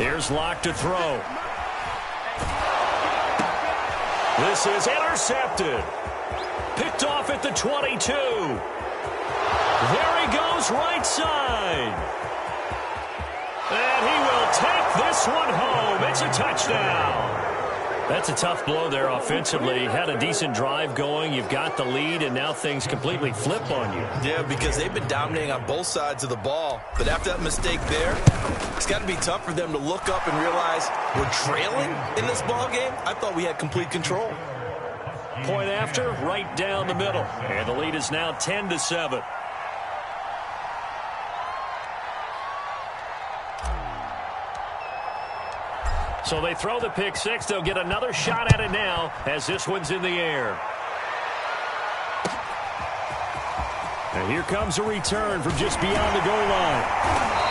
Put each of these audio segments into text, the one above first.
Here's Locke to throw. This is intercepted. Picked off at the 22. There he goes, right side. And he will take this one home. It's a touchdown. That's a tough blow there offensively. Had a decent drive going. You've got the lead, and now things completely flip on you. Yeah, because they've been dominating on both sides of the ball. But after that mistake there, it's got to be tough for them to look up and realize we're trailing in this ball game. I thought we had complete control. Point after, right down the middle. And the lead is now 10-7. So they throw the pick six. They'll get another shot at it now as this one's in the air. And here comes a return from just beyond the goal line.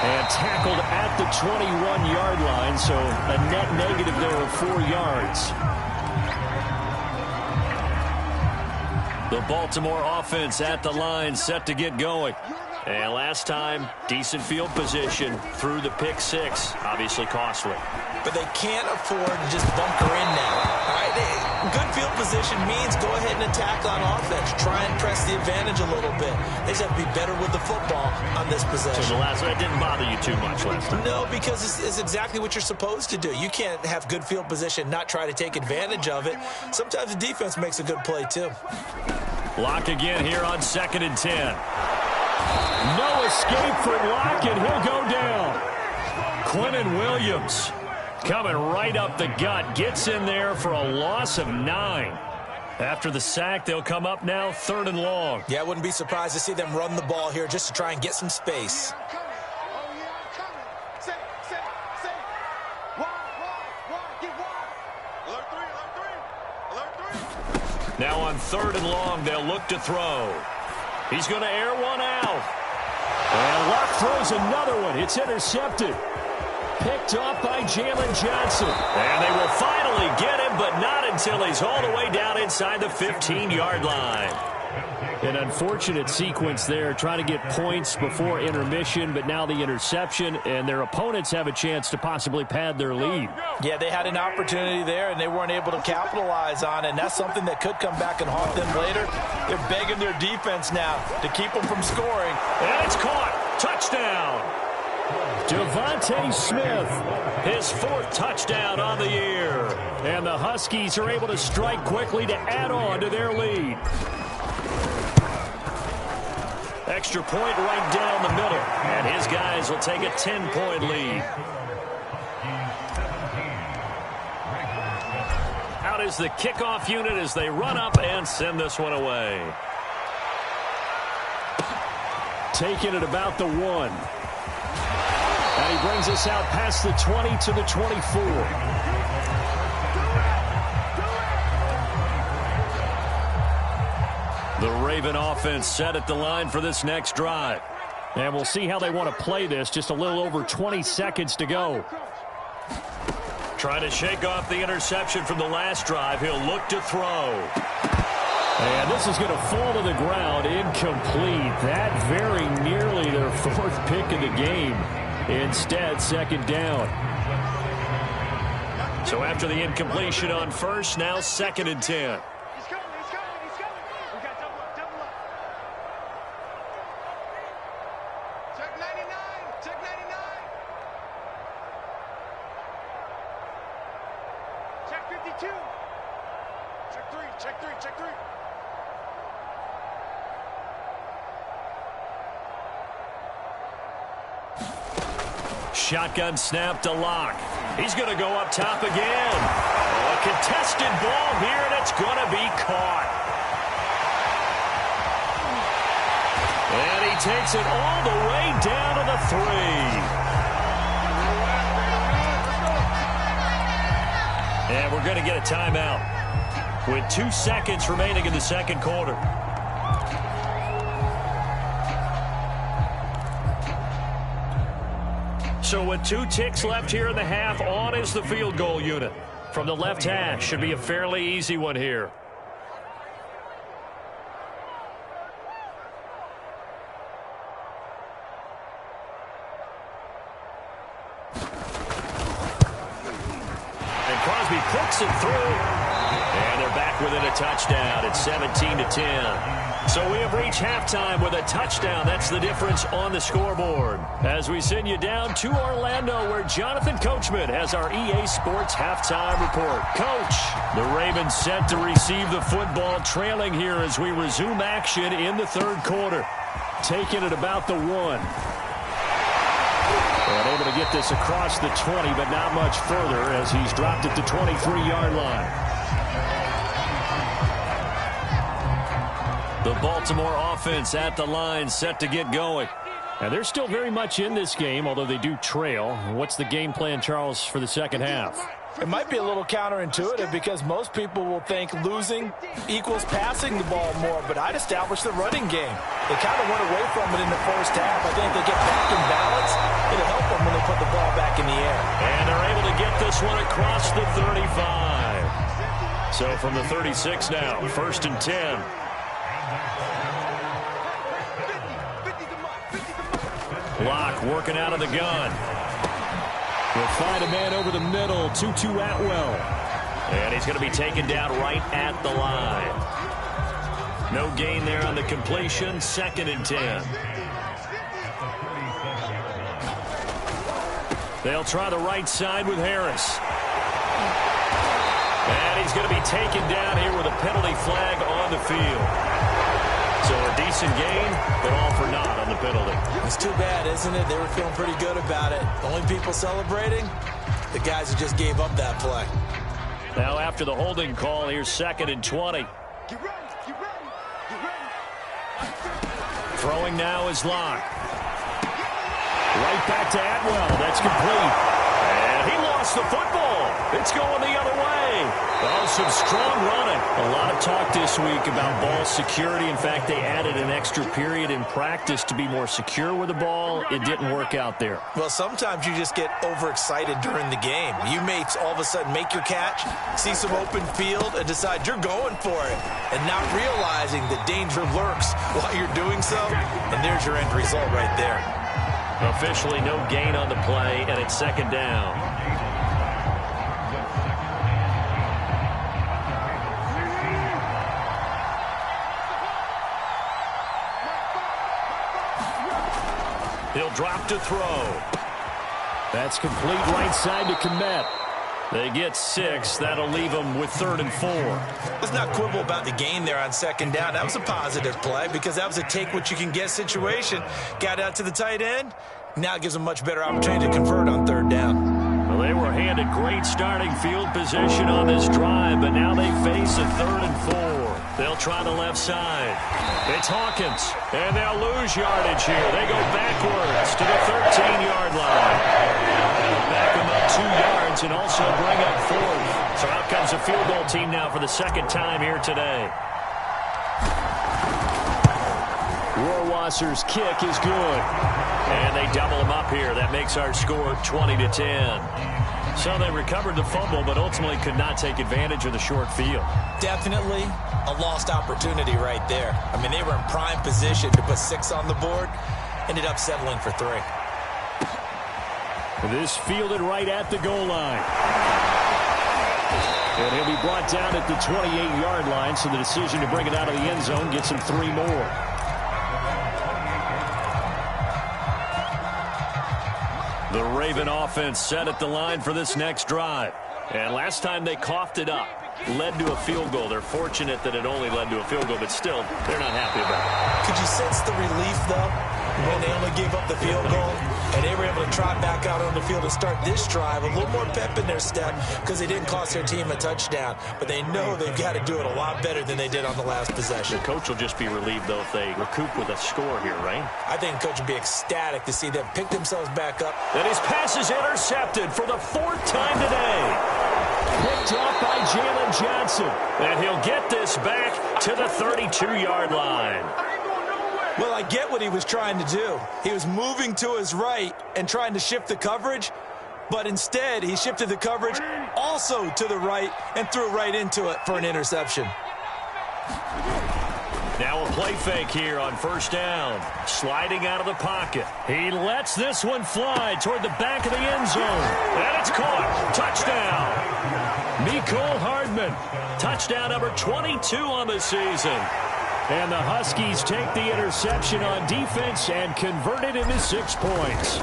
And tackled at the 21-yard line, so a net negative there of 4 yards. The Baltimore offense at the line, set to get going. And last time, decent field position through the pick six. Obviously costly. But they can't afford to just bunker in now. All right? Good field position means go ahead and attack on offense. Try and press the advantage a little bit. They just have to be better with the football on this possession. So the last one, it didn't bother you too much last time? No, because it's exactly what you're supposed to do. You can't have good field position, not try to take advantage of it. Sometimes the defense makes a good play, too. Locke again here on 2nd and 10. No escape for Locke, and he'll go down. Quinnen Williams coming right up the gut. Gets in there for a loss of 9. After the sack, they'll come up now 3rd and long. Yeah, I wouldn't be surprised to see them run the ball here just to try and get some space. Now on 3rd and long, they'll look to throw. He's going to air one out. And Locke throws another one. It's intercepted. Picked off by Jalen Johnson. And they will finally get him, but not until he's all the way down inside the 15-yard line. An unfortunate sequence there, trying to get points before intermission, but now the interception, and their opponents have a chance to possibly pad their lead. Yeah, they had an opportunity there, and they weren't able to capitalize on it, and that's something that could come back and haunt them later. They're begging their defense now to keep them from scoring. And it's caught. Touchdown. Devontae Smith, his 4th touchdown on the year. And the Huskies are able to strike quickly to add on to their lead. Extra point right down the middle. And his guys will take a 10-point lead. Out is the kickoff unit as they run up and send this one away. Taking it about the 1. And he brings us out past the 20 to the 24. The Raven offense set at the line for this next drive. And we'll see how they want to play this. Just a little over 20 seconds to go. Trying to shake off the interception from the last drive. He'll look to throw. And this is going to fall to the ground. Incomplete. That very nearly their 4th pick of the game. Instead, 2nd down. So after the incompletion on 1st, now 2nd and 10. Shotgun snap to Locke. He's going to go up top again. Oh, a contested ball here, and it's going to be caught. And he takes it all the way down to the 3. And we're going to get a timeout with 2 seconds remaining in the 2nd quarter. So with 2 ticks left here in the half, on is the field goal unit. From the left hash, should be a fairly easy one here. gets it through. And they're back within a touchdown. It's 17-10. So we have reached halftime with a touchdown. That's the difference on the scoreboard. As we send you down to Orlando, where Jonathan Coachman has our EA Sports halftime report. Coach, the Ravens set to receive the football, trailing here as we resume action in the third quarter. Taking it about the 1. And able to get this across the 20, but not much further as he's dropped at the 23-yard line. The Baltimore offense at the line, set to get going. And they're still very much in this game, although they do trail. What's the game plan, Charles, for the second half? It might be a little counterintuitive because most people will think losing equals passing the ball more, but I'd establish the running game. They kind of went away from it in the first half. I think they get back in balance. It'll help them when they put the ball back in the air. And they're able to get this one across the 35. So from the 36 now, 1st and 10. Locke working out of the gun. Will find a man over the middle, Tutu Atwell. And he's going to be taken down right at the line. No gain there on the completion, 2nd and 10. They'll try the right side with Harris. And he's going to be taken down here with a penalty flag on the field. So a decent gain, but all for naught on the penalty. It's too bad, isn't it? They were feeling pretty good about it. The only people celebrating, the guys who just gave up that play. Now after the holding call, here's 2nd and 20. Throwing now is Locke. Right back to Atwell. That's complete. And he lost the football. It's going the other way. Oh, some strong running. A lot of talk this week about ball security. In fact, they added an extra period in practice to be more secure with the ball. It didn't work out there. Well, sometimes you just get overexcited during the game. You may all of a sudden make your catch, see some open field, and decide you're going for it, and not realizing the danger lurks while you're doing so, and there's your end result right there. Officially no gain on the play, and it's 2nd down. He'll drop to throw. That's complete right side to Kmet. They get 6. That'll leave them with 3rd and 4. Let's not quibble about the gain there on 2nd down. That was a positive play because that was a take-what-you-can-get situation. Got out to the tight end. Now it gives them much better opportunity to convert on 3rd down. Well, they were handed great starting field position on this drive, but now they face a 3rd and 4. They'll try the left side. It's Hawkins, and they'll lose yardage here. They go backwards to the 13-yard line. Back them up 2 yards and also bring up 4th. So out comes a field goal team now for the 2nd time here today. Rohrwasser's kick is good. And they double him up here. That makes our score 20-10. So they recovered the fumble, but ultimately could not take advantage of the short field. Definitely a lost opportunity right there. I mean, they were in prime position to put 6 on the board. Ended up settling for 3. This fielded right at the goal line. And he'll be brought down at the 28-yard line, so the decision to bring it out of the end zone gets him 3 more. The Raven offense set at the line for this next drive. And last time they coughed it up, led to a field goal. They're fortunate that it only led to a field goal, but still, they're not happy about it. Could you sense the relief, though, when they only gave up the field goal? And they were able to trot back out on the field and start this drive. A little more pep in their step because they didn't cost their team a touchdown. But they know they've got to do it a lot better than they did on the last possession. The coach will just be relieved, though, if they recoup with a score here, right? I think the coach would be ecstatic to see them pick themselves back up. And his pass is intercepted for the 4th time today. Picked up by Jalen Johnson. And he'll get this back to the 32-yard line. Well, I get what he was trying to do. He was moving to his right and trying to shift the coverage, but instead he shifted the coverage also to the right and threw right into it for an interception. Now a play fake here on 1st down. Sliding out of the pocket. He lets this one fly toward the back of the end zone. And it's caught. Touchdown. Mecole Hardman, touchdown number 22 on the season. And the Huskies take the interception on defense and convert it into 6 points.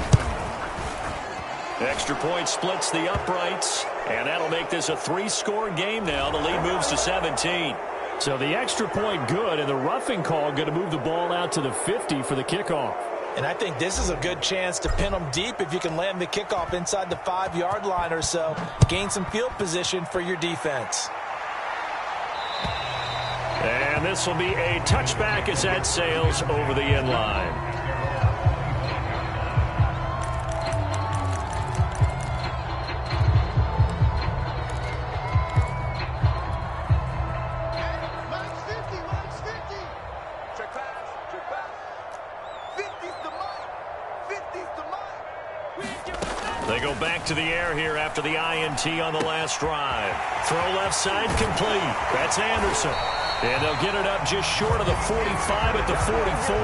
Extra point splits the uprights, and that'll make this a 3-score game now. The lead moves to 17. So the extra point good, and the roughing call going to move the ball out to the 50 for the kickoff. And I think this is a good chance to pin them deep if you can land the kickoff inside the 5-yard line or so. Gain some field position for your defense. And this will be a touchback as that sails over the end line. They go back to the air here after the INT on the last drive. Throw left side complete. That's Anderson. And they'll get it up just short of the 45 at the 44.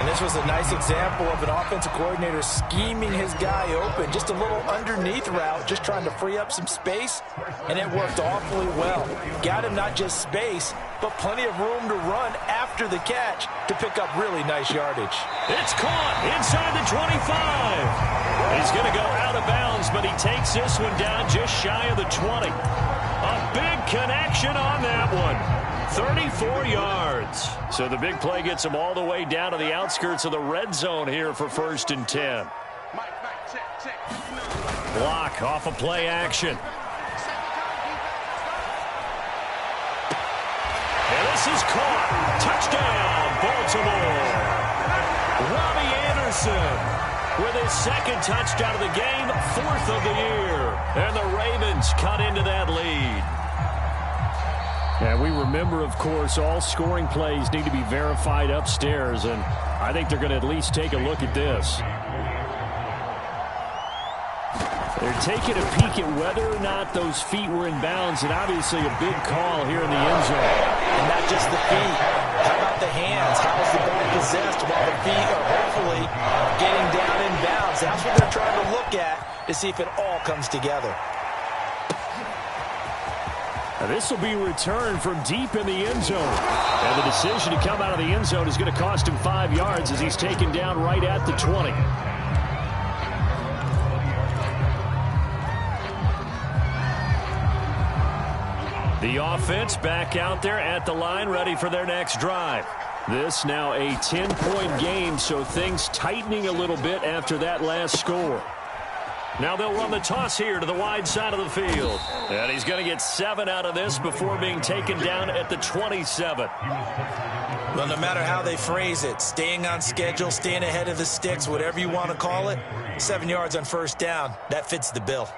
And this was a nice example of an offensive coordinator scheming his guy open. Just a little underneath route, just trying to free up some space. And it worked awfully well. Got him not just space, but plenty of room to run after the catch to pick up really nice yardage. It's caught inside the 25. He's going to go out of bounds, but he takes this one down just shy of the 20. A big connection on that one. 34 yards. So the big play gets him all the way down to the outskirts of the red zone here for 1st and 10. Block off of play action. And this is caught. Touchdown, Baltimore. Robbie Anderson with his 2nd touchdown of the game, 4th of the year. And the Ravens cut into that lead. And we remember, of course, all scoring plays need to be verified upstairs, and I think they're going to at least take a look at this. They're taking a peek at whether or not those feet were in bounds, and obviously a big call here in the end zone. And not just the feet. How about the hands? How is the ball possessed while the feet are hopefully getting down in bounds? That's what they're trying to look at to see if it all comes together. Now this will be returned from deep in the end zone. And the decision to come out of the end zone is going to cost him 5 yards as he's taken down right at the 20. The offense back out there at the line, ready for their next drive. This now a 10-point game, so things tightening a little bit after that last score. Now they'll run the toss here to the wide side of the field. And he's going to get 7 out of this before being taken down at the 27. Well, no matter how they phrase it, staying on schedule, staying ahead of the sticks, whatever you want to call it, 7 yards on 1st down, that fits the bill.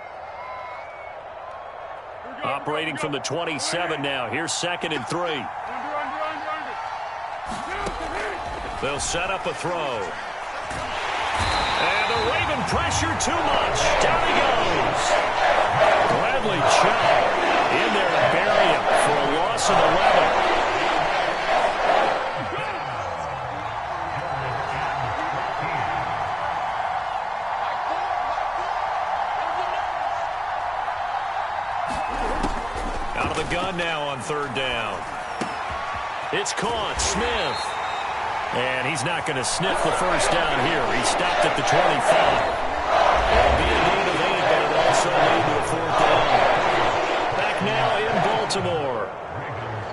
Operating from the 27 now. Here's 2nd and 3. They'll set up a throw. And the Raven pressure too much. Down he goes. Bradley Chubb in there to bury him for a loss of 11. Out of the gun now on 3rd down. It's caught. Smith. And he's not going to sniff the 1st down here. He stopped at the 25. And be a gain of 8, but it also lead to a 4th down. Back now in Baltimore.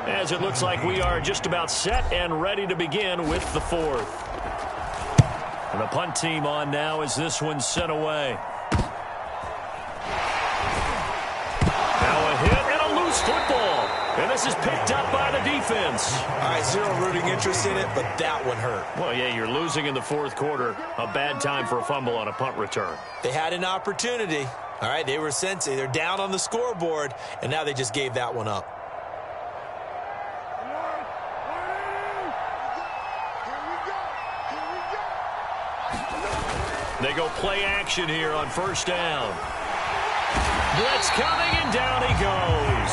As it looks like we are just about set and ready to begin with the 4th. And the punt team on now as this one's sent away. Now a hit and a loose football. And this is picked up by the defense. All right, zero rooting interest in it, but that one hurt. Well, yeah, you're losing in the 4th quarter. A bad time for a fumble on a punt return. They had an opportunity. All right, they were sensing. They're down on the scoreboard, and now they just gave that one up. They go play action here on 1st down. Blitz coming, and down he goes.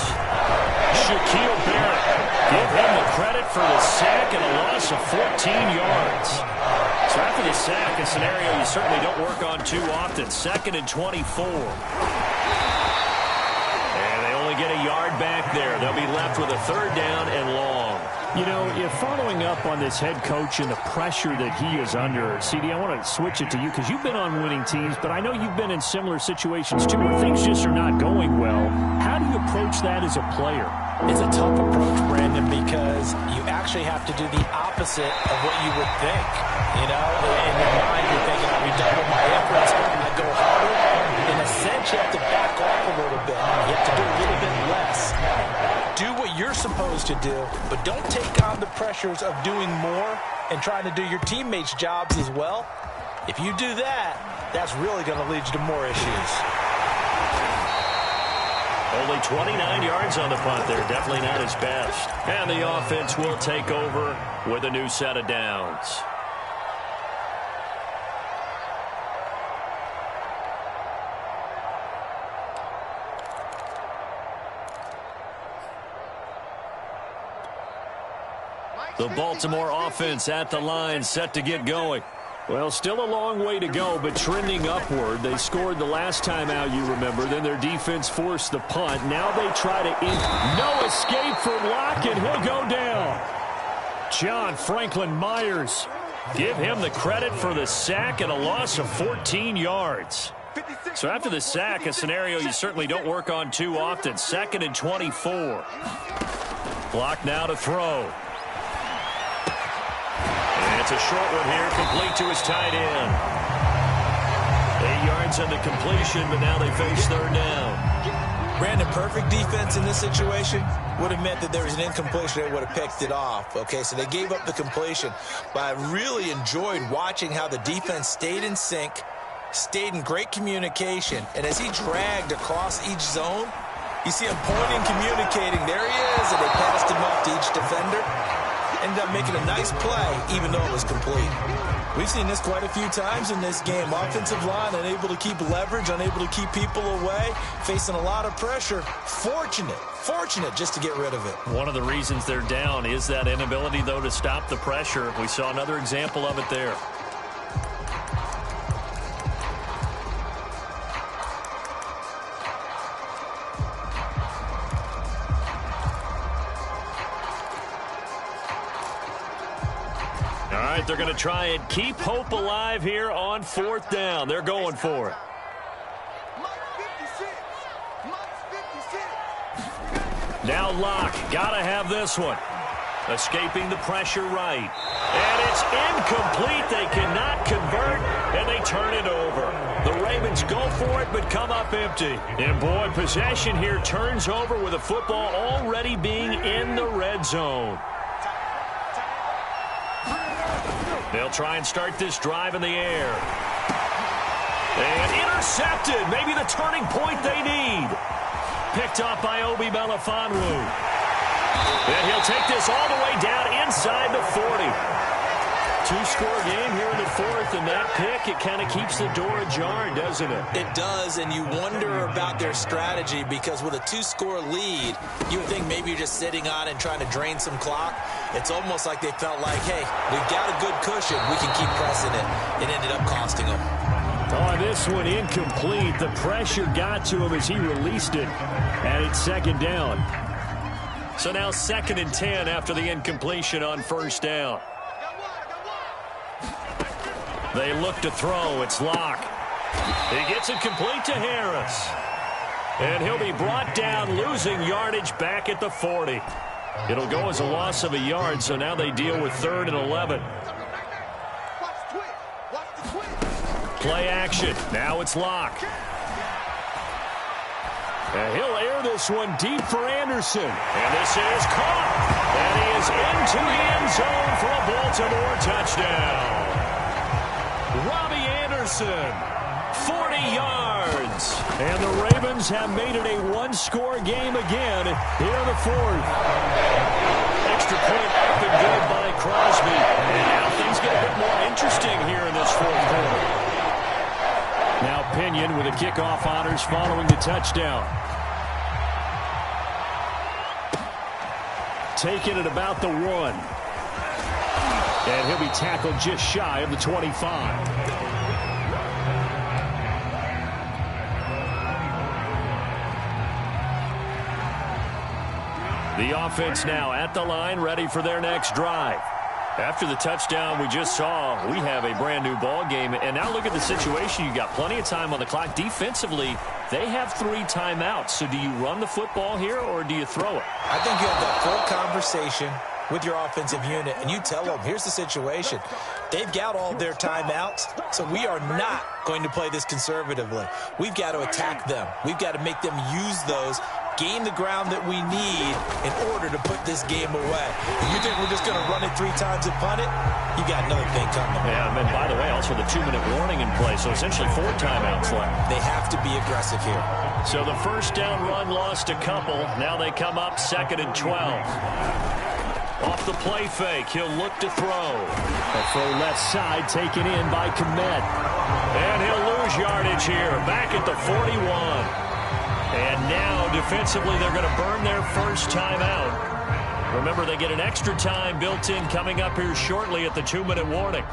Shaquille Barrett. Give him the credit for the sack and a loss of 14 yards. So after the sack, a scenario you certainly don't work on too often. 2nd and 24. back there. They'll be left with a 3rd down and long. You know, if following up on this head coach and the pressure that he is under, CD, I want to switch it to you because you've been on winning teams, but I know you've been in similar situations too where things just are not going well. How do you approach that as a player? It's a tough approach, Brandon, because you actually have to do the opposite of what you would think. You know, in your mind, you're thinking, I redouble my efforts, I go harder. In a sense, you have to back off a little bit. You have to do a little bit less. Do what you're supposed to do, but don't take on the pressures of doing more and trying to do your teammates' jobs as well. If you do that, that's really going to lead you to more issues. Only 29 yards on the punt there. Definitely not his best. And the offense will take over with a new set of downs. The Baltimore offense at the line, set to get going. Well, still a long way to go, but trending upward. They scored the last time out, you remember. Then their defense forced the punt. Now they try to no escape from Locke, and he'll go down. John Franklin Myers. Give him the credit for the sack and a loss of 14 yards. So after the sack, a scenario you certainly don't work on too often. 2nd and 24. Clock now to throw. It's a short one here, complete to his tight end. 8 yards on the completion, but now they face 3rd down. Brandon, perfect defense in this situation would have meant that there was an incompletion. They would have picked it off. Okay, so they gave up the completion. But I really enjoyed watching how the defense stayed in sync, stayed in great communication. And as he dragged across each zone, you see him pointing, communicating. There he is, and they passed him up to each defender. Ended up making a nice play, even though it was complete. We've seen this quite a few times in this game. Offensive line unable to keep leverage, unable to keep people away, facing a lot of pressure. Fortunate just to get rid of it. One of the reasons they're down is that inability, though, to stop the pressure. We saw another example of it there. All right, they're going to try and keep hope alive here on 4th down. They're going for it. Now Locke, got to have this one. Escaping the pressure right. And it's incomplete. They cannot convert, and they turn it over. The Ravens go for it, but come up empty. And, boy, possession here turns over with the football already being in the red zone. They'll try and start this drive in the air. And intercepted. Maybe the turning point they need. Picked up by Obi Melifonwu. And he'll take this all the way down inside the 40. 2-score game here in the 4th, and that pick, it kind of keeps the door ajar, doesn't it? It does, and you wonder about their strategy because with a 2-score lead, you would think maybe you're just sitting on and trying to drain some clock. It's almost like they felt like, hey, we've got a good cushion. We can keep pressing it. It ended up costing them. Oh, this one incomplete. The pressure got to him as he released it, and it's 2nd down. So now 2nd and 10 after the incompletion on 1st down. They look to throw. It's Locke. He gets it complete to Harris. And he'll be brought down, losing yardage back at the 40. It'll go as a loss of a yard, so now they deal with 3rd and 11. Play action. Now it's Locke. And he'll air this one deep for Anderson. And this is caught. And he is into the end zone for a Baltimore touchdown. Robbie Anderson, 40 yards. And the Ravens have made it a 1-score game again here in the 4th. Extra point up and good by Crosby. And now things get a bit more interesting here in this 4th quarter. Now Pinion with the kickoff honors following the touchdown. Taking it about the 1. And he'll be tackled just shy of the 25. The offense now at the line, ready for their next drive. After the touchdown we just saw, we have a brand new ball game. And now look at the situation. You got plenty of time on the clock. Defensively, they have 3 timeouts. So do you run the football here or do you throw it? I think you have that full conversation with your offensive unit, and you tell them, here's the situation. They've got all their timeouts, so we are not going to play this conservatively. We've got to attack them. We've got to make them use those, gain the ground that we need in order to put this game away. If you think we're just going to run it 3 times and punt it, you got another thing coming. Yeah, and by the way, also the 2-minute warning in play, so essentially 4 timeouts left. They have to be aggressive here. So the first down run lost a couple. Now they come up 2nd and 12. Off the play fake, he'll look to throw. A throw left side taken in by Komet. And he'll lose yardage here, back at the 41. And now, defensively, they're going to burn their first time out. Remember, they get an extra time built in coming up here shortly at the 2-minute warning.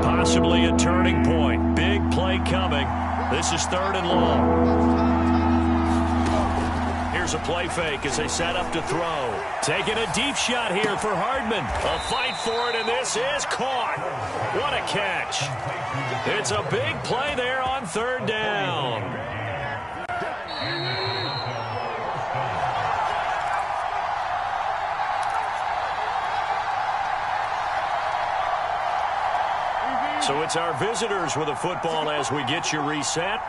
Possibly a turning point. Big play coming. This is 3rd and long. Here's a play fake as they set up to throw. Taking a deep shot here for Hardman. A fight for it, and this is caught. What a catch. It's a big play there on 3rd down. So it's our visitors with a football as we get you reset.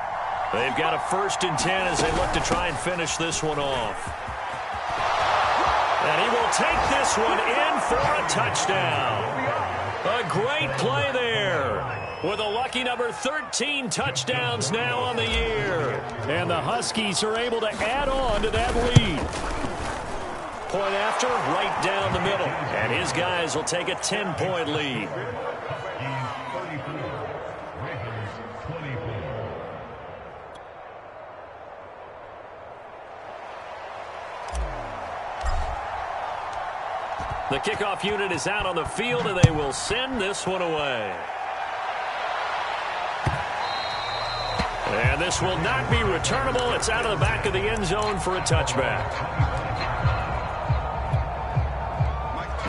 They've got a 1st and 10 as they look to try and finish this one off. And he will take this one in for a touchdown. A great play there with a lucky number 13 touchdowns now on the year. And the Huskies are able to add on to that lead. Point after, right down the middle. And his guys will take a 10-point lead. The kickoff unit is out on the field, and they will send this one away. And this will not be returnable. It's out of the back of the end zone for a touchback.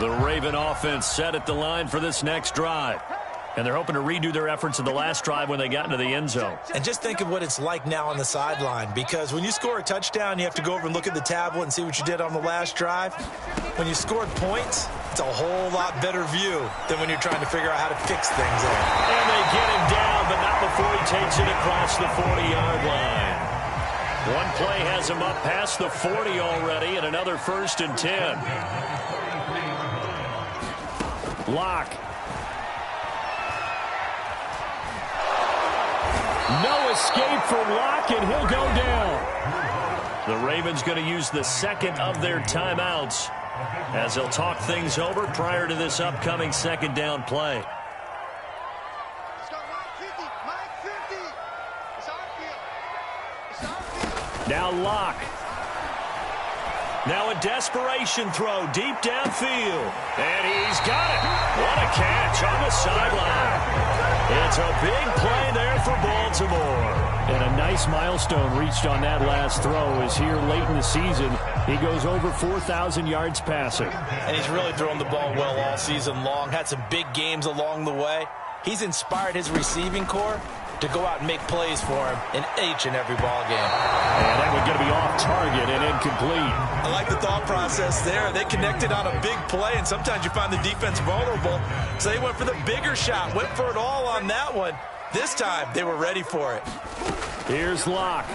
The Raven offense set at the line for this next drive. And they're hoping to redo their efforts in the last drive when they got into the end zone. And just think of what it's like now on the sideline, because when you score a touchdown, you have to go over and look at the tablet and see what you did on the last drive. When you scored points, it's a whole lot better view than when you're trying to figure out how to fix things there. And they get him down, but not before he takes it across the 40-yard line. One play has him up past the 40 already, and another 1st and 10. Lock. No escape from Locke, and he'll go down. The Ravens going to use the 2nd of their timeouts as they'll talk things over prior to this upcoming 2nd down play. Now Locke. Now a desperation throw deep downfield. And he's got it. What a catch on the sideline. It's a big play there for Baltimore. And a nice milestone reached on that last throw is here late in the season. He goes over 4,000 yards passing. And he's really thrown the ball well all season long. Had some big games along the way. He's inspired his receiving corps to go out and make plays for him in each and every ball game. And that one's going to be off target and incomplete. I like the thought process there. They connected on a big play, and sometimes you find the defense vulnerable. So they went for the bigger shot, went for it all on that one. This time, they were ready for it. Here's Locke.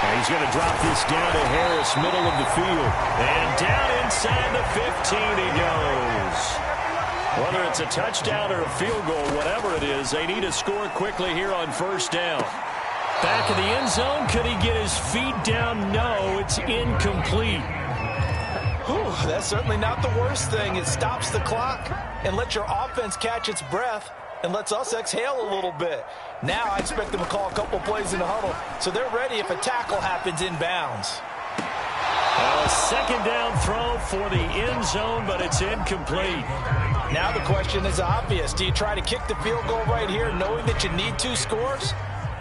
And he's going to drop this down to Harris, middle of the field. And down inside the 15 he goes. Whether it's a touchdown or a field goal, whatever it is, they need to score quickly here on 1st down. Back in the end zone, could he get his feet down? No, it's incomplete. Whew, that's certainly not the worst thing. It stops the clock and lets your offense catch its breath and lets us exhale a little bit. Now I expect them to call a couple plays in the huddle, so they're ready if a tackle happens inbounds. A 2nd down throw for the end zone, but it's incomplete. Now the question is obvious. Do you try to kick the field goal right here knowing that you need 2 scores?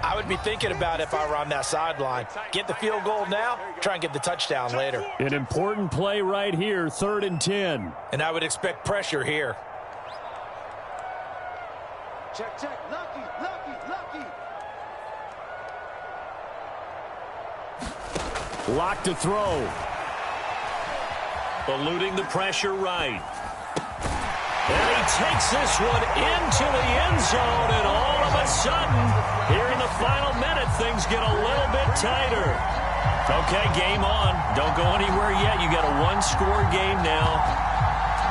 I would be thinking about if I were on that sideline. Get the field goal now, try and get the touchdown later. An important play right here, 3rd and 10. And I would expect pressure here. Check, check, lucky. Lock to throw. Eluding the pressure right. And he takes this one into the end zone, and all of a sudden, here in the final minute, things get a little bit tighter. Okay, game on. Don't go anywhere yet. You got a one-score game now.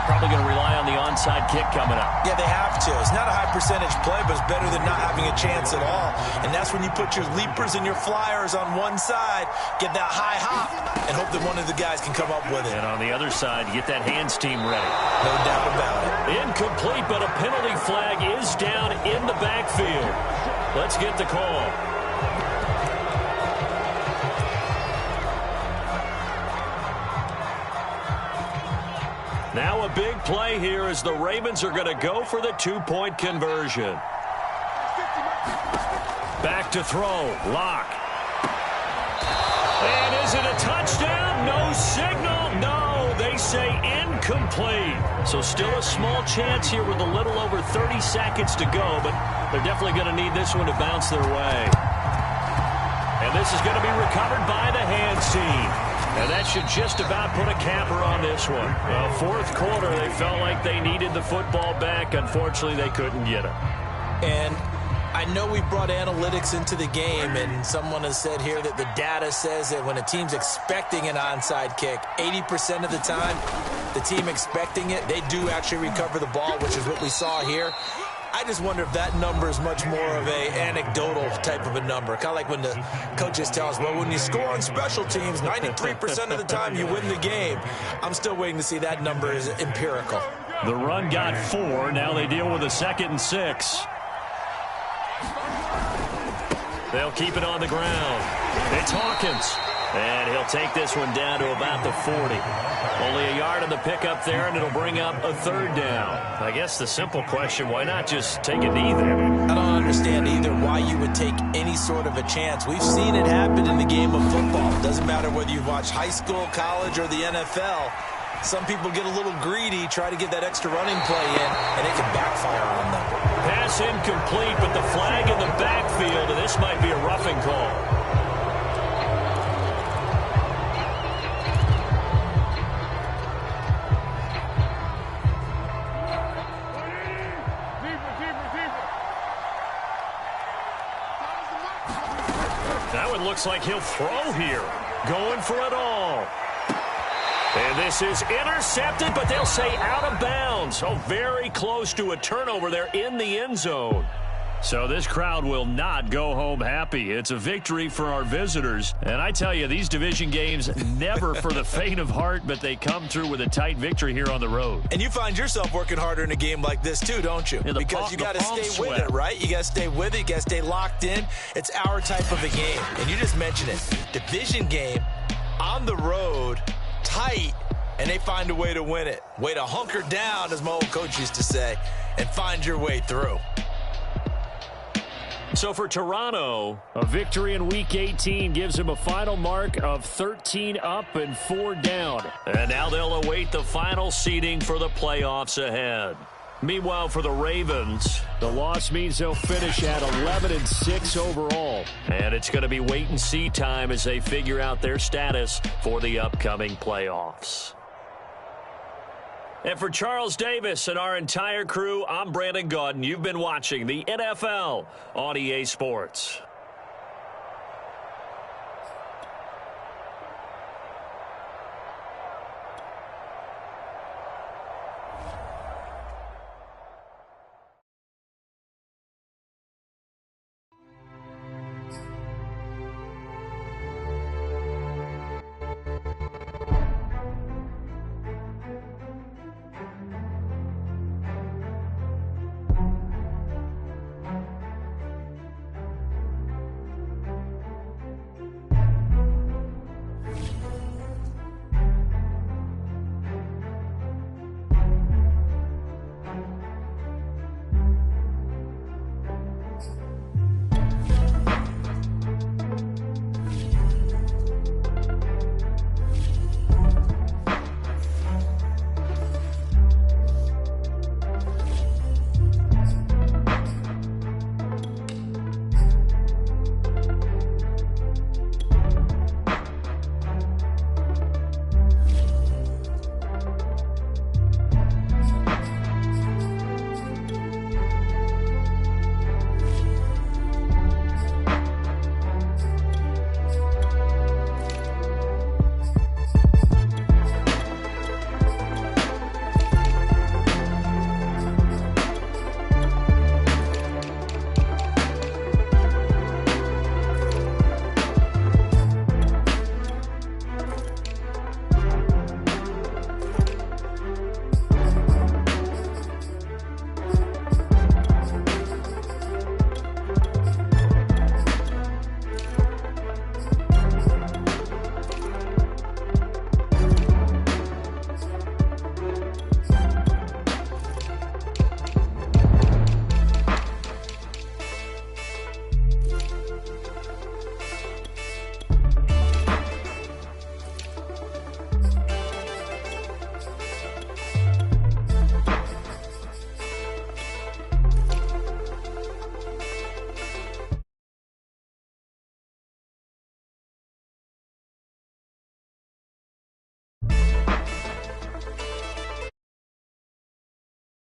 Probably going to rely on the onside kick coming up. Yeah, they have to. It's not a high percentage play, but it's better than not having a chance at all. And that's when you put your leapers and your flyers on one side, get that high hop, and hope that one of the guys can come up with it. And on the other side, get that hands team ready. No doubt about it. Incomplete, but a penalty flag is down in the backfield. Let's get the call. Now a big play here as the Ravens are going to go for the two-point conversion. Back to throw. Lock. And is it a touchdown? No signal. No, they say incomplete. So still a small chance here with a little over 30 seconds to go, but they're definitely going to need this one to bounce their way. And this is going to be recovered by the hands team. And that should just about put a capper on this one. Well, 4th quarter, they felt like they needed the football back. Unfortunately, they couldn't get it. And I know we brought analytics into the game, and someone has said here that the data says that when a team's expecting an onside kick, 80% of the time, the team expecting it, they do actually recover the ball, which is what we saw here. I just wonder if that number is much more of a anecdotal type of a number. Kind of like when the coaches tell us, well, when you score on special teams, 93% of the time you win the game. I'm still waiting to see that number is empirical. The run got 4. Now they deal with a 2nd and 6. They'll keep it on the ground. It's Hawkins. And he'll take this one down to about the 40. Only a yard on the pickup there, and it'll bring up a 3rd down. I guess the simple question, why not just take a knee there? I don't understand either why you would take any sort of a chance. We've seen it happen in the game of football. It doesn't matter whether you watch high school, college, or the NFL. Some people get a little greedy, try to get that extra running play in, and it can backfire on them. Pass incomplete, but the flag in the backfield, and this might be a roughing call. That one looks like he'll throw here. Going for it all. And this is intercepted, but they'll say out of bounds. Oh, very close to a turnover there in the end zone. So this crowd will not go home happy. It's a victory for our visitors. And I tell you, these division games, never for the faint of heart, but they come through with a tight victory here on the road. And you find yourself working harder in a game like this too, don't you? Yeah, because you got to stay with it, right? You got to stay with it. You got to stay locked in. It's our type of a game. And you just mentioned it. Division game, on the road, tight, and they find a way to win it. Way to hunker down, as my old coach used to say, and find your way through. So for Toronto, a victory in Week 18 gives them a final mark of 13 up and 4 down. And now they'll await the final seeding for the playoffs ahead. Meanwhile, for the Ravens, the loss means they'll finish at 11-6 overall. And it's going to be wait-and-see time as they figure out their status for the upcoming playoffs. And for Charles Davis and our entire crew, I'm Brandon Gaudin. You've been watching the NFL on EA Sports.